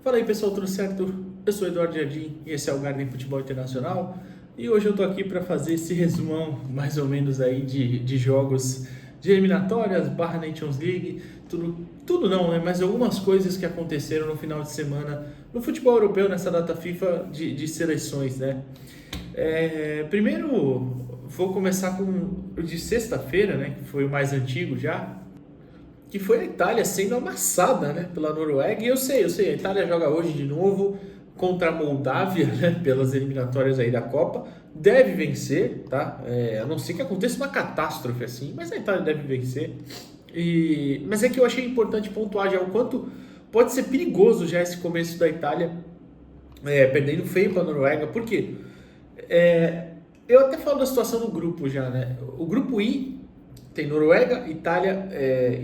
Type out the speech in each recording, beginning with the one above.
Fala aí pessoal, tudo certo? Eu sou o Eduardo Jardim e esse é o Garden Futebol Internacional. E hoje eu tô aqui para fazer esse resumão mais ou menos aí de jogos de eliminatórias, barra Nations League, tudo não, né? Mas algumas coisas que aconteceram no final de semana no futebol europeu nessa data FIFA de seleções, né? Primeiro vou começar com o de sexta-feira, né? Que foi o mais antigo já, que foi a Itália sendo amassada, né, pela Noruega. E eu sei, a Itália joga hoje de novo contra a Moldávia, né, pelas eliminatórias aí da Copa. Deve vencer, tá? A não ser que aconteça uma catástrofe assim, mas a Itália deve vencer. Mas é que eu achei importante pontuar já o quanto pode ser perigoso já esse começo da Itália, perdendo feio para a Noruega. Por quê? Eu até falo da situação do grupo já, né? O grupo I tem Noruega, Itália,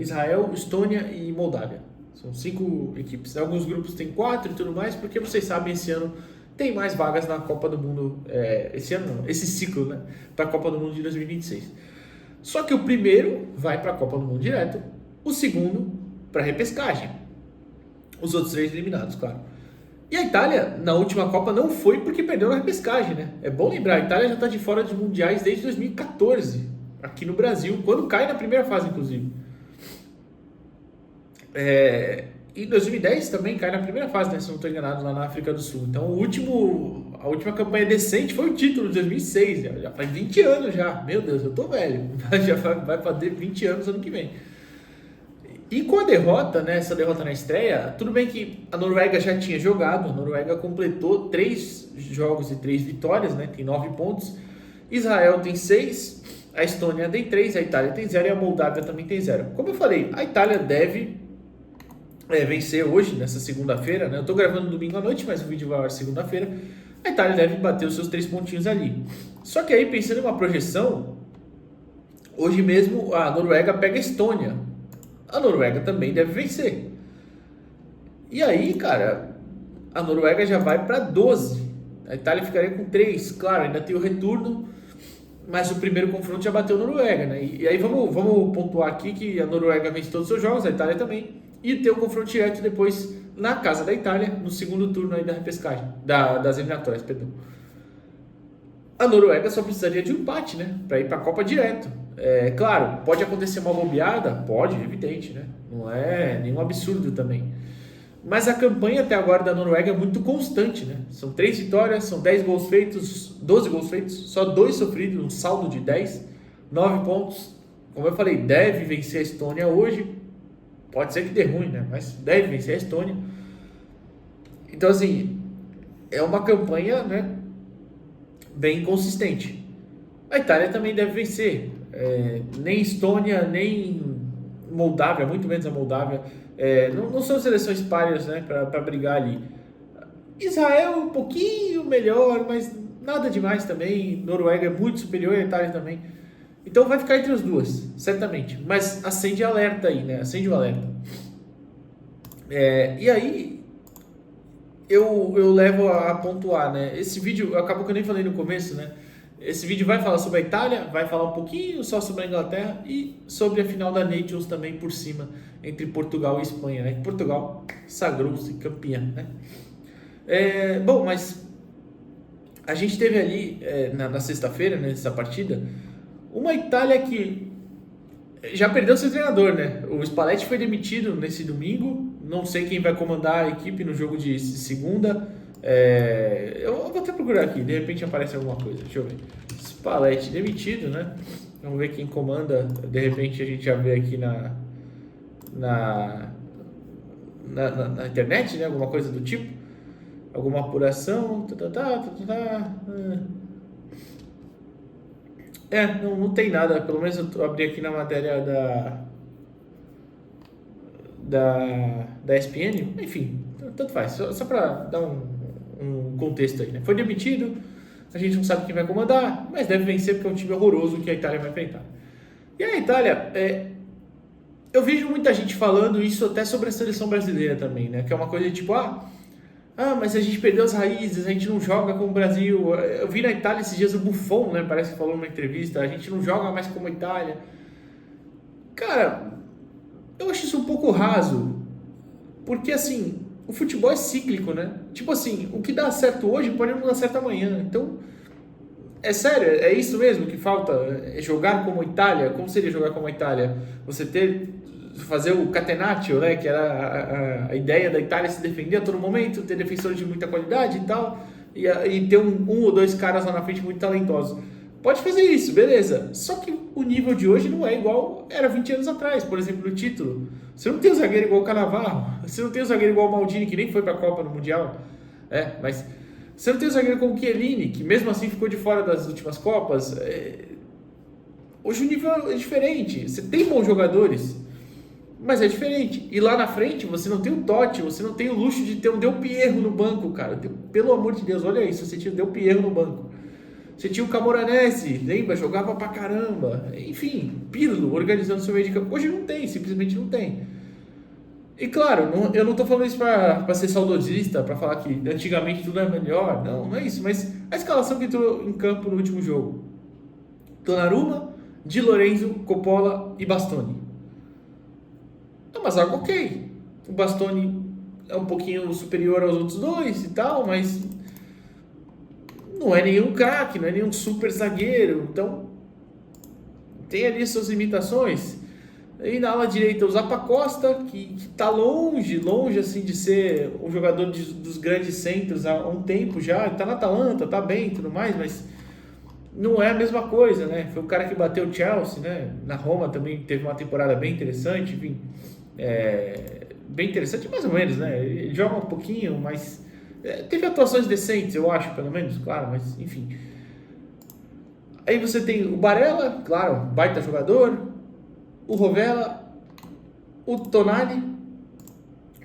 Israel, Estônia e Moldávia. São 5 equipes. Alguns grupos têm 4 e tudo mais, porque vocês sabem, esse ano tem mais vagas na Copa do Mundo. Esse ano não, esse ciclo, né? Para a Copa do Mundo de 2026. Só que o primeiro vai para a Copa do Mundo direto, o segundo para repescagem. Os outros 3 eliminados, claro. E a Itália, na última Copa, não foi porque perdeu na repescagem, né? É bom lembrar, a Itália já está de fora dos mundiais desde 2014, aqui no Brasil, quando cai na primeira fase, inclusive. E 2010 também cai na primeira fase, né? Se não estou enganado, lá na África do Sul. Então, a última campanha decente foi o título de 2006, já faz 20 anos já. Meu Deus, eu tô velho. Já vai fazer 20 anos ano que vem. E com a derrota, né, essa derrota na estreia, tudo bem que a Noruega já tinha jogado, a Noruega completou 3 jogos e 3 vitórias, né, tem 9 pontos. Israel tem 6, a Estônia tem 3, a Itália tem 0 e a Moldávia também tem 0. Como eu falei, a Itália deve vencer hoje, nessa segunda-feira, né? Eu estou gravando domingo à noite, mas o vídeo vai ao ar segunda-feira. A Itália deve bater os seus 3 pontinhos ali. Só que aí, pensando em uma projeção, hoje mesmo a Noruega pega a Estônia. A Noruega também deve vencer. E aí, cara, a Noruega já vai para 12. A Itália ficaria com 3. Claro, ainda tem o retorno, mas o primeiro confronto já bateu a Noruega, né? E aí vamos pontuar aqui que a Noruega vence todos os seus jogos, a Itália também. E tem o confronto direto depois na casa da Itália, no segundo turno aí da repescagem, das eliminatórias, perdão. A Noruega só precisaria de um empate, né? Para ir para a Copa direto. Claro, pode acontecer uma bobeada? Pode, evidente, né? Não é nenhum absurdo também. Mas a campanha até agora da Noruega é muito constante, né? São 3 vitórias, são 10 gols feitos, 12 gols feitos, só 2 sofridos, um saldo de 10, 9 pontos. Como eu falei, deve vencer a Estônia hoje. Pode ser que dê ruim, né? Mas deve vencer a Estônia. Então, assim, é uma campanha, né, bem consistente. A Itália também deve vencer. Nem Estônia, nem Moldávia, muito menos a Moldávia, não são seleções párias, né, para brigar ali. Israel um pouquinho melhor, mas nada demais também. Noruega é muito superior à Itália também. Então vai ficar entre as duas, certamente. Mas acende alerta aí, né? Acende o alerta. E aí eu levo a pontuar, né? Esse vídeo, acabou que eu nem falei no começo, né? Esse vídeo vai falar sobre a Itália, vai falar um pouquinho só sobre a Inglaterra e sobre a final da Nations também por cima, entre Portugal e Espanha, né? Portugal sagrou-se campeã, né? Bom, mas a gente teve ali, na sexta-feira, né, nessa partida, uma Itália que já perdeu seu treinador, né? O Spalletti foi demitido nesse domingo, não sei quem vai comandar a equipe no jogo de segunda. Eu vou até procurar aqui, de repente aparece alguma coisa. Deixa eu ver. Spalletti demitido, né? Vamos ver quem comanda. De repente a gente já vê aqui na internet, né? Alguma coisa do tipo. Alguma apuração. Não tem nada. Pelo menos eu abri aqui na matéria da ESPN. Enfim, tanto faz. Só para dar um contexto aí, né? Foi demitido, a gente não sabe quem vai comandar, mas deve vencer porque é um time horroroso que a Itália vai enfrentar. E a Itália, eu vejo muita gente falando isso até sobre a seleção brasileira também, né? Que é uma coisa tipo, mas a gente perdeu as raízes, a gente não joga como o Brasil. Eu vi na Itália esses dias o Buffon, né? Parece que falou numa entrevista, a gente não joga mais como a Itália. Cara, eu acho isso um pouco raso, porque assim, o futebol é cíclico, né? Tipo assim, o que dá certo hoje pode não dar certo amanhã. Então, é sério, é isso mesmo que falta? É jogar como a Itália? Como seria jogar como a Itália? Você fazer o catenaccio, né? Que era a ideia da Itália se defender a todo momento, ter defensores de muita qualidade e tal, e ter um ou dois caras lá na frente muito talentosos. Pode fazer isso, beleza. Só que o nível de hoje não é igual era 20 anos atrás, por exemplo, no título. Você não tem o zagueiro igual o Cannavaro, você não tem o zagueiro igual o Maldini, que nem foi pra Copa no Mundial. Mas você não tem o zagueiro como o Chiellini, que mesmo assim ficou de fora das últimas Copas. Hoje o nível é diferente. Você tem bons jogadores, mas é diferente. E lá na frente você não tem o Totti, você não tem o luxo de ter um Del Piero no banco, cara. Pelo amor de Deus, olha isso, você tinha o Del Piero no banco. Você tinha o Camoranesi, lembra? Jogava pra caramba. Enfim, Pirlo organizando seu meio de campo. Hoje não tem, simplesmente não tem. E claro, eu não tô falando isso pra ser saudosista, pra falar que antigamente tudo era melhor. Não, não é isso. Mas a escalação que entrou em campo no último jogo: Donnarumma, Di Lorenzo, Coppola e Bastoni. É uma zaga ok. O Bastoni é um pouquinho superior aos outros dois e tal, mas não é nenhum craque, não é nenhum super zagueiro. Então, tem ali suas limitações. E na ala direita, o Zappacosta, que tá longe assim de ser um jogador dos grandes centros há um tempo já. Tá na Atalanta, tá bem e tudo mais, mas não é a mesma coisa, né? Foi o cara que bateu o Chelsea, né? Na Roma também teve uma temporada bem interessante, enfim. Bem interessante mais ou menos, né? Ele joga um pouquinho, mas teve atuações decentes, eu acho, pelo menos, claro, mas enfim. Aí você tem o Barella, claro, baita jogador, o Rovella, o Tonali,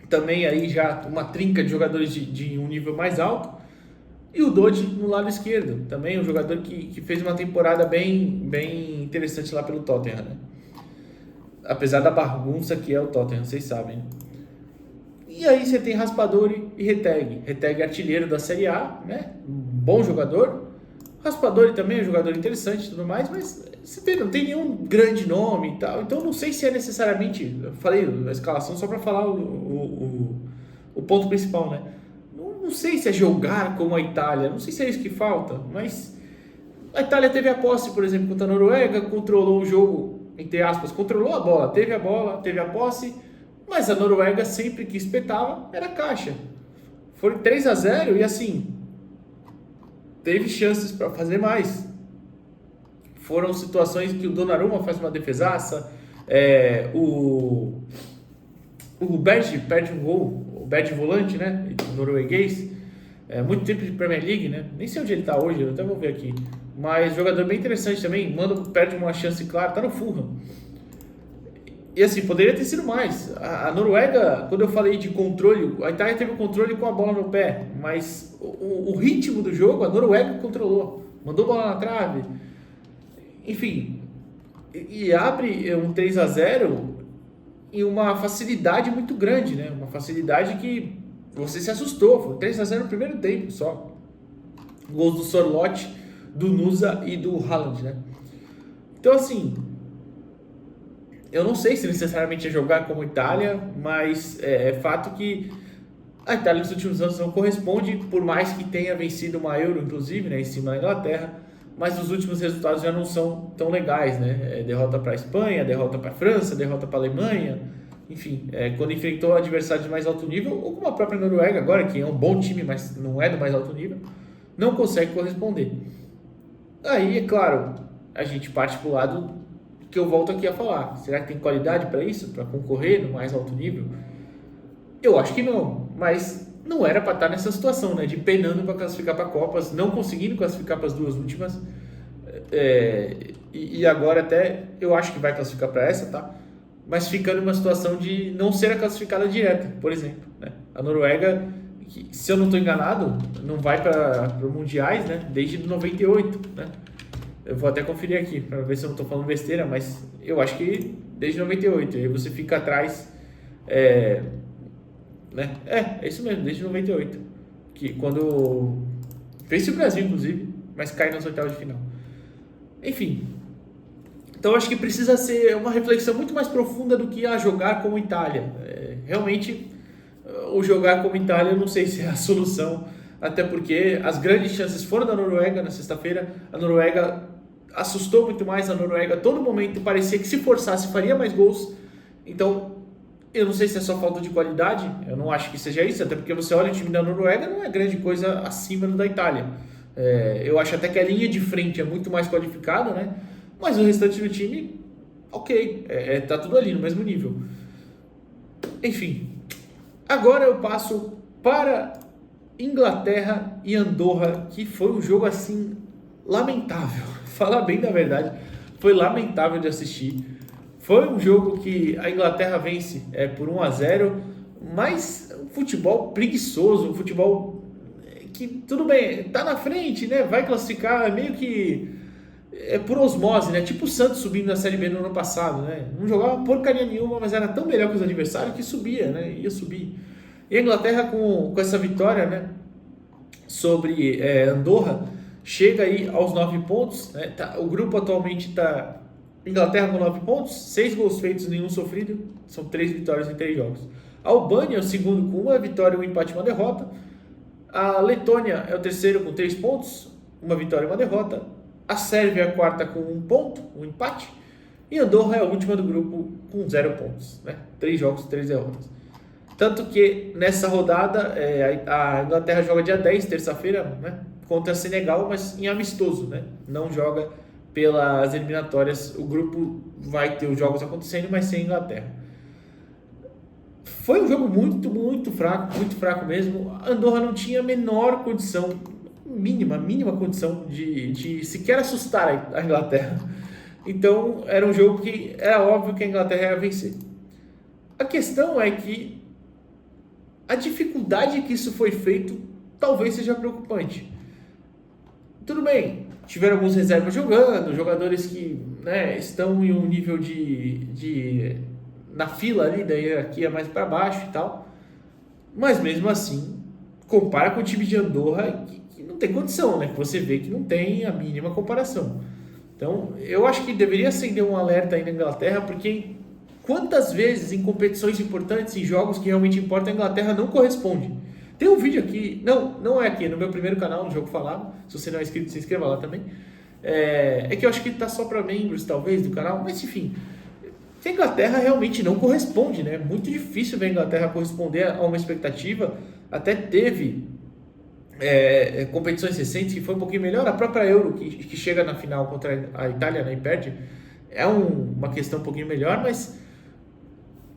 também aí já uma trinca de jogadores de um nível mais alto, e o Dodi no lado esquerdo, também um jogador que fez uma temporada bem interessante lá pelo Tottenham, né? Apesar da bagunça que é o Tottenham, vocês sabem. E aí você tem Raspadori e Retegui. Retegui artilheiro da Série A, né? Bom jogador. Raspadori também é um jogador interessante e tudo mais, mas você vê, não tem nenhum grande nome e tal. Então não sei se é necessariamente... Eu falei a escalação só para falar o ponto principal, né? Não sei se é jogar como a Itália, não sei se é isso que falta, mas a Itália teve a posse, por exemplo, contra a Noruega, controlou o jogo, entre aspas, controlou a bola, teve a posse, mas a Noruega sempre que espetava era caixa. Foi 3-0 e assim, teve chances para fazer mais. Foram situações que o Donnarumma faz uma defesaça, o Berge perde um gol, o Berge volante, né, norueguês, muito tempo de Premier League, né, nem sei onde ele está hoje, eu até vou ver aqui, mas jogador bem interessante também, perde uma chance clara, tá no Fulham. E assim, poderia ter sido mais. A Noruega, quando eu falei de controle, a Itália teve o controle com a bola no pé, mas o ritmo do jogo, a Noruega controlou, mandou bola na trave, enfim, e abre um 3-0 e uma facilidade muito grande, né? Uma facilidade que você se assustou. Foi 3-0 no primeiro tempo só. Gols do Sorloth, do Nusa e do Haaland, né? Então, assim, eu não sei se necessariamente é jogar como Itália, mas é fato que a Itália nos últimos anos não corresponde, por mais que tenha vencido uma Euro, inclusive, né, em cima da Inglaterra, mas os últimos resultados já não são tão legais, né? Derrota para a Espanha, derrota para a França, derrota para a Alemanha, enfim, quando enfrentou adversários de mais alto nível, ou como a própria Noruega agora, que é um bom time, mas não é do mais alto nível, não consegue corresponder. Aí, é claro, a gente parte para o lado que eu volto aqui a falar. Será que tem qualidade para isso, para concorrer no mais alto nível? Eu acho que não, mas não era para estar nessa situação, né? De penando para classificar para Copas, não conseguindo classificar para as duas últimas, e agora até eu acho que vai classificar para essa, tá? Mas ficando em uma situação de não ser a classificada direta, por exemplo, né? A Noruega, que, se eu não estou enganado, não vai para mundiais, né? Desde 98, né? Eu vou até conferir aqui para ver se eu não estou falando besteira, mas eu acho que desde 98. E aí você fica atrás, né? É isso mesmo, desde 98. Que quando fez o Brasil, inclusive, mas cai nas oitavas de final. Enfim. Então acho que precisa ser uma reflexão muito mais profunda do que a jogar como Itália. Realmente, o jogar como Itália eu não sei se é a solução, até porque as grandes chances foram da Noruega na sexta-feira. A Noruega assustou muito mais, a Noruega a todo momento parecia que se forçasse faria mais gols. Então eu não sei se é só falta de qualidade, eu não acho que seja isso, até porque você olha o time da Noruega, não é grande coisa acima do da Itália. Eu acho até que a linha de frente é muito mais qualificada, né? Mas o restante do time, ok, tá tudo ali no mesmo nível. Enfim, agora eu passo para Inglaterra e Andorra, que foi um jogo assim lamentável. Falar bem da verdade, foi lamentável de assistir. Foi um jogo que a Inglaterra vence por 1-0, mas um futebol preguiçoso, um futebol que tudo bem, tá na frente, né? Vai classificar meio que por osmose, né? Tipo o Santos subindo na Série B no ano passado, né? Não jogava porcaria nenhuma, mas era tão melhor que os adversários que subia, né? Ia subir. E a Inglaterra com essa vitória, né? Sobre Andorra, chega aí aos 9 pontos, né? O grupo atualmente está Inglaterra com 9 pontos, 6 gols feitos, nenhum sofrido, são 3 vitórias em 3 jogos. A Albânia é o segundo com uma vitória, um empate e uma derrota. A Letônia é o terceiro com 3 pontos, uma vitória e uma derrota. A Sérvia é a quarta com 1 ponto, um empate. E Andorra é a última do grupo com 0 pontos, né? 3 jogos, 3 derrotas. Tanto que nessa rodada a Inglaterra joga dia 10, terça-feira, né? Contra Senegal, mas em amistoso, né? Não joga pelas eliminatórias. O grupo vai ter os jogos acontecendo, mas sem Inglaterra. Foi um jogo muito fraco mesmo. A Andorra não tinha a menor condição, mínima condição de sequer assustar a Inglaterra. Então era um jogo que era óbvio que a Inglaterra ia vencer. A questão é que a dificuldade que isso foi feito talvez seja preocupante. Tudo bem, tiveram alguns reservas jogando, jogadores que, né, estão em um nível na fila ali da hierarquia mais para baixo e tal, mas mesmo assim, compara com o time de Andorra que não tem condição, né? Que você vê que não tem a mínima comparação. Então, eu acho que deveria acender um alerta aí na Inglaterra, porque quantas vezes em competições importantes, em jogos que realmente importam, a Inglaterra não corresponde. Tem um vídeo aqui, não é aqui, no meu primeiro canal, no Jogo Falado, se você não é inscrito, se inscreva lá também. É que eu acho que tá só para membros, talvez, do canal, mas enfim, a Inglaterra realmente não corresponde, né? É muito difícil ver a Inglaterra corresponder a uma expectativa. Até teve competições recentes que foi um pouquinho melhor. A própria Euro, que chega na final contra a Itália, né, e perde, é uma questão um pouquinho melhor, mas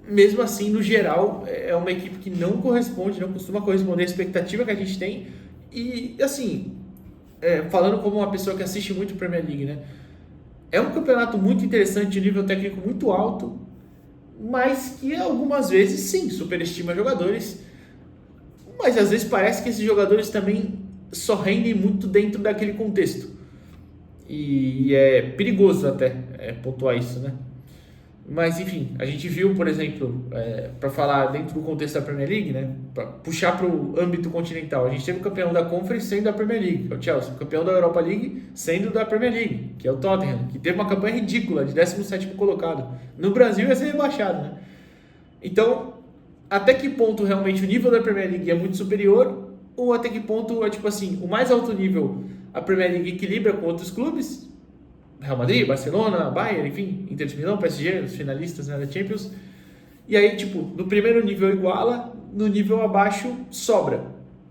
mesmo assim, no geral, é uma equipe que não corresponde, não costuma corresponder à expectativa que a gente tem. E, assim, falando como uma pessoa que assiste muito Premier League, né? É um campeonato muito interessante, de nível técnico muito alto, mas que algumas vezes, sim, superestima jogadores. Mas às vezes parece que esses jogadores também só rendem muito dentro daquele contexto. E é perigoso até pontuar isso, né? Mas enfim, a gente viu, por exemplo, para falar dentro do contexto da Premier League, né, para puxar para o âmbito continental, a gente teve o campeão da Conference sendo da Premier League, que é o Chelsea, o campeão da Europa League sendo da Premier League, que é o Tottenham, que teve uma campanha ridícula de 17º colocado. No Brasil ia ser rebaixado, né? Então, até que ponto realmente o nível da Premier League é muito superior, ou até que ponto é tipo assim, o mais alto nível a Premier League equilibra com outros clubes, Real Madrid, Barcelona, Bayern, enfim, Inter de Milão, PSG, os finalistas, né, da Champions. E aí, tipo, no primeiro nível iguala, no nível abaixo sobra.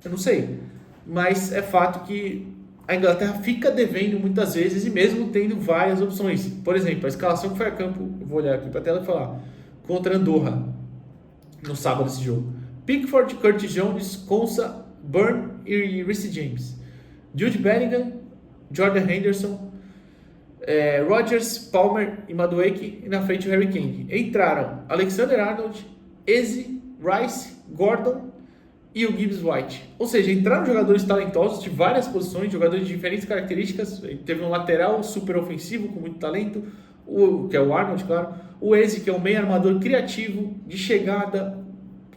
Eu não sei. Mas é fato que a Inglaterra fica devendo muitas vezes e mesmo tendo várias opções. Por exemplo, a escalação que foi a campo, eu vou olhar aqui para a tela e falar, contra Andorra, no sábado esse jogo. Pickford, Curtis Jones, Konsa, Burn e Reece James. Jude Bellingham, Jordan Henderson, Rodgers, Palmer e Madueke, e na frente o Harry Kane. Entraram Alexander-Arnold, Eze, Rice, Gordon e o Gibbs White. Ou seja, entraram jogadores talentosos de várias posições, jogadores de diferentes características. Teve um lateral super ofensivo com muito talento, que é o Arnold, claro. O Eze, que é um meio armador criativo, de chegada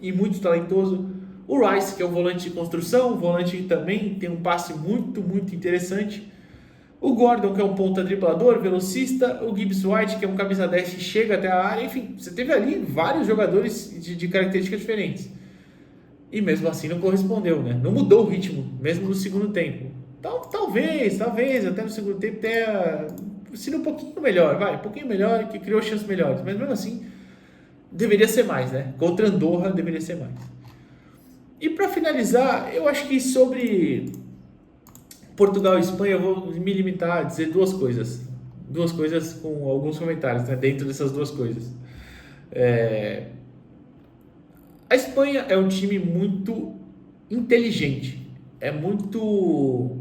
e muito talentoso. O Rice, que é um volante de construção, um volante que também tem um passe muito interessante. O Gordon, que é um ponta driblador, velocista. O Gibbs White, que é um camisa 10 que chega até a área. Enfim, você teve ali vários jogadores de características diferentes. E mesmo assim não correspondeu, né? Não mudou o ritmo, mesmo no segundo tempo. Talvez, até no segundo tempo tenha sido um pouquinho melhor, um pouquinho melhor, que criou chances melhores. Mas mesmo assim, deveria ser mais, né? Contra Andorra deveria ser mais. E para finalizar, eu acho que sobre Portugal e Espanha eu vou me limitar a dizer duas coisas. Duas coisas com alguns comentários, né? Dentro dessas duas coisas. A Espanha é um time muito inteligente. É muito...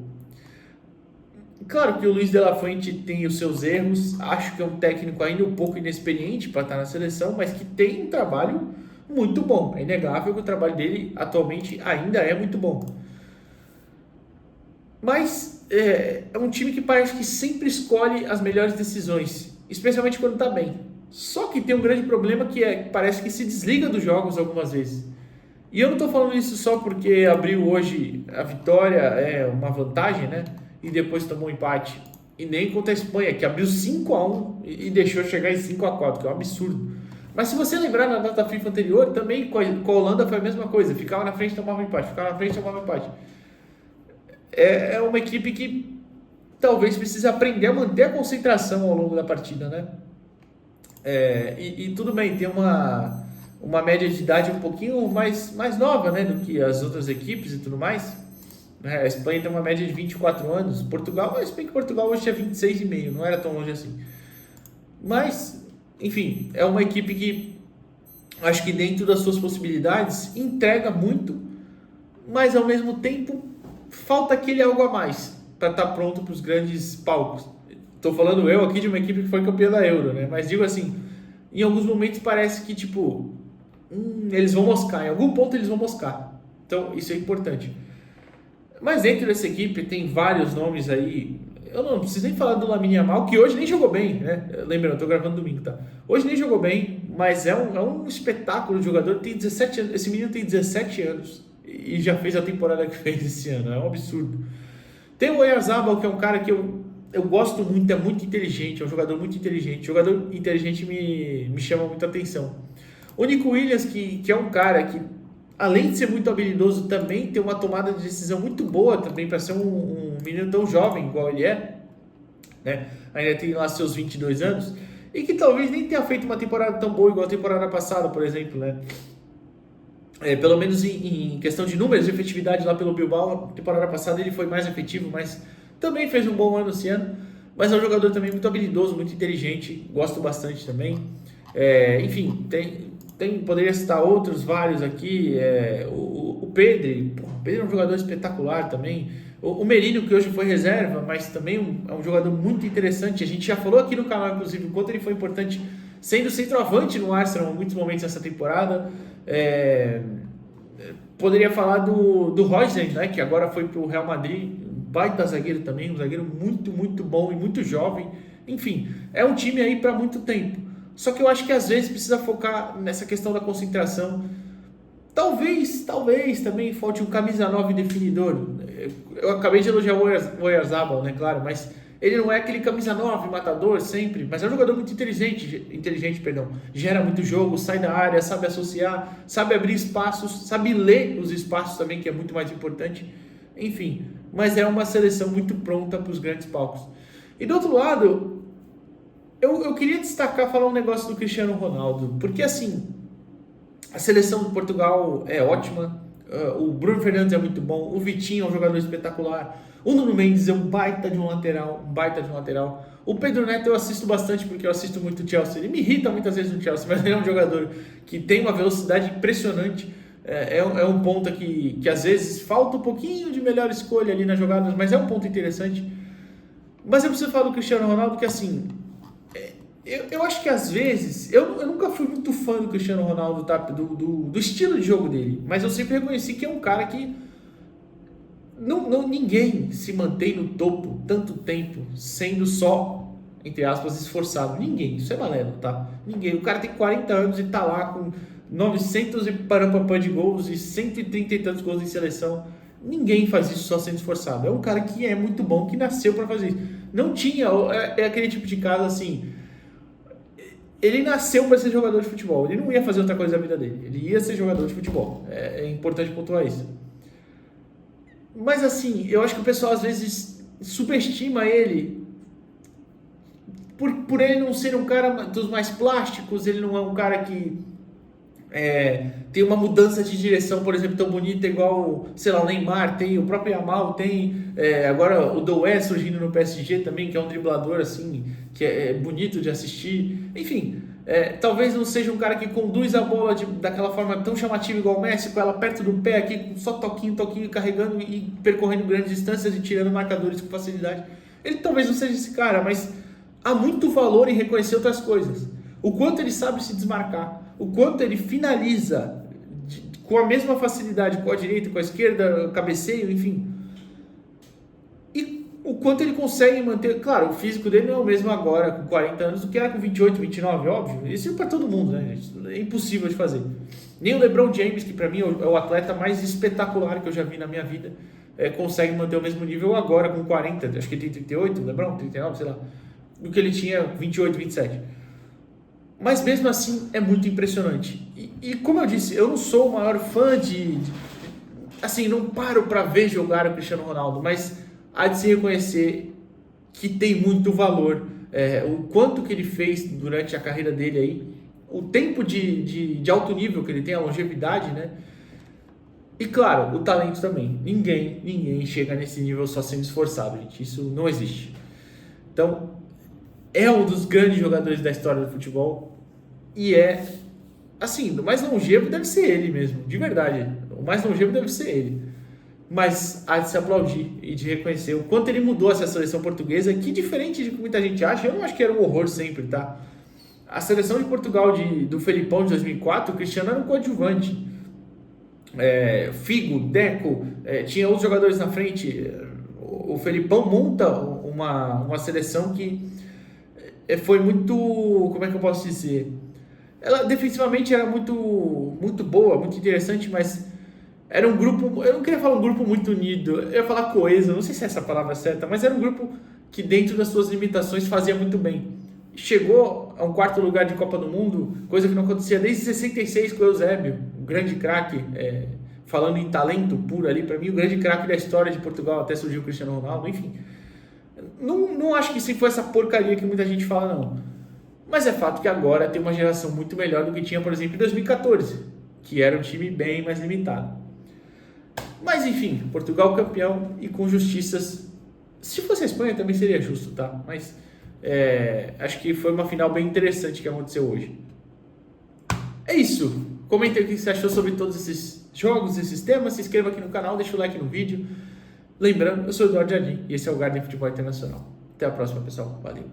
Claro que o Luis de la Fuente tem os seus erros. Acho que é um técnico ainda um pouco inexperiente para estar na seleção, mas que tem um trabalho muito bom. É inegável que o trabalho dele atualmente ainda é muito bom. Mas é um time que parece que sempre escolhe as melhores decisões, especialmente quando está bem. Só que tem um grande problema que parece que se desliga dos jogos algumas vezes. E eu não estou falando isso só porque abriu hoje a vitória, uma vantagem, né? E depois tomou um empate. E nem contra a Espanha, que abriu 5-1 e deixou chegar em 5-4, que é um absurdo. Mas se você lembrar na data FIFA anterior, também com a Holanda foi a mesma coisa. Ficava na frente, tomava um empate. Ficava na frente, tomava um empate. É uma equipe que talvez precise aprender a manter a concentração ao longo da partida, né? E tudo bem, tem uma média de idade um pouquinho mais nova, né, do que as outras equipes e tudo mais. A Espanha tem uma média de 24 anos. Portugal, se bem que Portugal hoje é 26,5, não era tão longe assim. Mas, enfim, é uma equipe que acho que dentro das suas possibilidades entrega muito, mas ao mesmo tempo falta aquele algo a mais para estar pronto para os grandes palcos. Estou falando eu aqui de uma equipe que foi campeã da Euro, né? Mas digo assim, em alguns momentos parece que tipo, eles vão moscar, em algum ponto eles vão moscar. Então isso é importante. Mas dentro dessa equipe tem vários nomes aí. Eu não preciso nem falar do Lamine Yamal, que hoje nem jogou bem, né? Lembra, eu estou gravando domingo, tá? Hoje nem jogou bem, mas é um espetáculo de jogador. Tem 17 anos, esse menino tem 17 anos e já fez a temporada que fez esse ano. É um absurdo. Tem o Oyarzabal, que é um cara que eu gosto muito, é muito inteligente, é um jogador muito inteligente. Jogador inteligente me chama muita atenção. O Nico Williams, que é um cara que, além de ser muito habilidoso, também tem uma tomada de decisão muito boa também para ser um menino tão jovem igual ele é, né? Ainda tem lá seus 22 anos, e que talvez nem tenha feito uma temporada tão boa igual a temporada passada, por exemplo, né? Pelo menos em questão de números de efetividade lá pelo Bilbao, temporada passada ele foi mais efetivo, mas também fez um bom ano esse ano. Mas é um jogador também muito habilidoso, muito inteligente, gosto bastante também. Enfim, poderia citar outros vários aqui. O Pedri, o Pedri é um jogador espetacular também. O Merino, que hoje foi reserva, mas também é um jogador muito interessante. A gente já falou aqui no canal, inclusive, o quanto ele foi importante sendo centroavante no Arsenal em muitos momentos dessa temporada. Poderia falar do Royce, né, que agora foi para o Real Madrid, baita zagueiro também, um zagueiro muito, muito bom e muito jovem. Enfim, é um time aí para muito tempo. Só que eu acho que às vezes precisa focar nessa questão da concentração. Talvez também falte um camisa 9 definidor. Eu acabei de elogiar o Oyarzabal, né, claro, mas ele não é aquele camisa 9 matador sempre, mas é um jogador muito inteligente, gera muito jogo, sai da área, sabe associar, sabe abrir espaços, sabe ler os espaços também, que é muito mais importante. Enfim, mas é uma seleção muito pronta para os grandes palcos. E do outro lado, eu queria falar um negócio do Cristiano Ronaldo, porque assim, a seleção de Portugal é ótima, o Bruno Fernandes é muito bom, o Vitinho é um jogador espetacular, o Nuno Mendes é um baita de um lateral. O Pedro Neto eu assisto bastante porque eu assisto muito o Chelsea. Ele me irrita muitas vezes no Chelsea, mas ele é um jogador que tem uma velocidade impressionante. É um ponto que às vezes falta um pouquinho de melhor escolha ali nas jogadas, mas é um ponto interessante. Mas eu preciso falar do Cristiano Ronaldo que assim, eu acho que às vezes, eu nunca fui muito fã do Cristiano Ronaldo, tá? do estilo de jogo dele, mas eu sempre reconheci que é um cara que ninguém se mantém no topo tanto tempo sendo só, entre aspas, esforçado. Ninguém, isso é balela, tá? Ninguém. O cara tem 40 anos e tá lá com 900 e parampapã de gols e 130 e tantos gols em seleção. Ninguém faz isso só sendo esforçado. É um cara que é muito bom, que nasceu para fazer isso. Não tinha, é aquele tipo de caso assim, Ele nasceu para ser jogador de futebol. Ele não ia fazer outra coisa da vida dele. Ele ia ser jogador de futebol. É importante pontuar isso. Mas assim, eu acho que o pessoal às vezes subestima ele por ele não ser um cara dos mais plásticos. Ele não é um cara que tem uma mudança de direção, por exemplo, tão bonita igual, sei lá, o Neymar tem, o próprio Yamal tem, agora o Doué surgindo no PSG também, que é um driblador assim, que é bonito de assistir. Enfim, talvez não seja um cara que conduz a bola daquela forma tão chamativa igual o Messi, com ela perto do pé aqui, só toquinho, carregando e percorrendo grandes distâncias e tirando marcadores com facilidade. Ele talvez não seja esse cara, mas há muito valor em reconhecer outras coisas. O quanto ele sabe se desmarcar, o quanto ele finaliza com a mesma facilidade com a direita, com a esquerda, cabeceio, enfim. E o quanto ele consegue manter... Claro, o físico dele não é o mesmo agora, com 40 anos, do que era com 28, 29, óbvio. Isso é para todo mundo, né, gente? É impossível de fazer. Nem o LeBron James, que para mim é o atleta mais espetacular que eu já vi na minha vida, consegue manter o mesmo nível agora com 40, acho que ele tem 38, LeBron, 39, sei lá, do que ele tinha 28, 27. Mas mesmo assim é muito impressionante. E como eu disse, eu não sou o maior fã assim, não paro para ver jogar o Cristiano Ronaldo, mas há de se reconhecer que tem muito valor. O quanto que ele fez durante a carreira dele aí, o tempo de alto nível que ele tem, a longevidade, né? E claro, o talento também. Ninguém chega nesse nível só sendo esforçado, gente. Isso não existe. Então, é um dos grandes jogadores da história do futebol e assim, o mais longevo deve ser ele mesmo, de verdade. O mais longevo deve ser ele. Mas há de se aplaudir e de reconhecer o quanto ele mudou essa seleção portuguesa, que diferente de que muita gente acha, eu não acho que era um horror sempre, tá? A seleção de Portugal do Felipão de 2004, o Cristiano era um coadjuvante. Figo, Deco, tinha outros jogadores na frente. O Felipão monta uma seleção que foi muito, como é que eu posso dizer? Ela defensivamente era muito boa, muito interessante, mas era um grupo, eu não queria falar um grupo muito unido, eu ia falar coeso, não sei se é essa a palavra certa, mas era um grupo que dentro das suas limitações fazia muito bem. Chegou a um quarto lugar de Copa do Mundo, coisa que não acontecia desde 66 com o Eusébio, o grande craque, falando em talento puro ali, para mim o grande craque da história de Portugal, até surgiu o Cristiano Ronaldo, enfim. Não acho que sim foi essa porcaria que muita gente fala, não. Mas é fato que agora tem uma geração muito melhor do que tinha, por exemplo, em 2014, que era um time bem mais limitado. Mas enfim, Portugal campeão e com justiças. Se fosse a Espanha também seria justo, tá? Mas acho que foi uma final bem interessante que aconteceu hoje. É isso. Comente aí o que você achou sobre todos esses jogos, esses temas. Se inscreva aqui no canal, deixa o like no vídeo. Lembrando, eu sou o Eduardo Jardim e esse é o Garden Futebol Internacional. Até a próxima, pessoal. Valeu.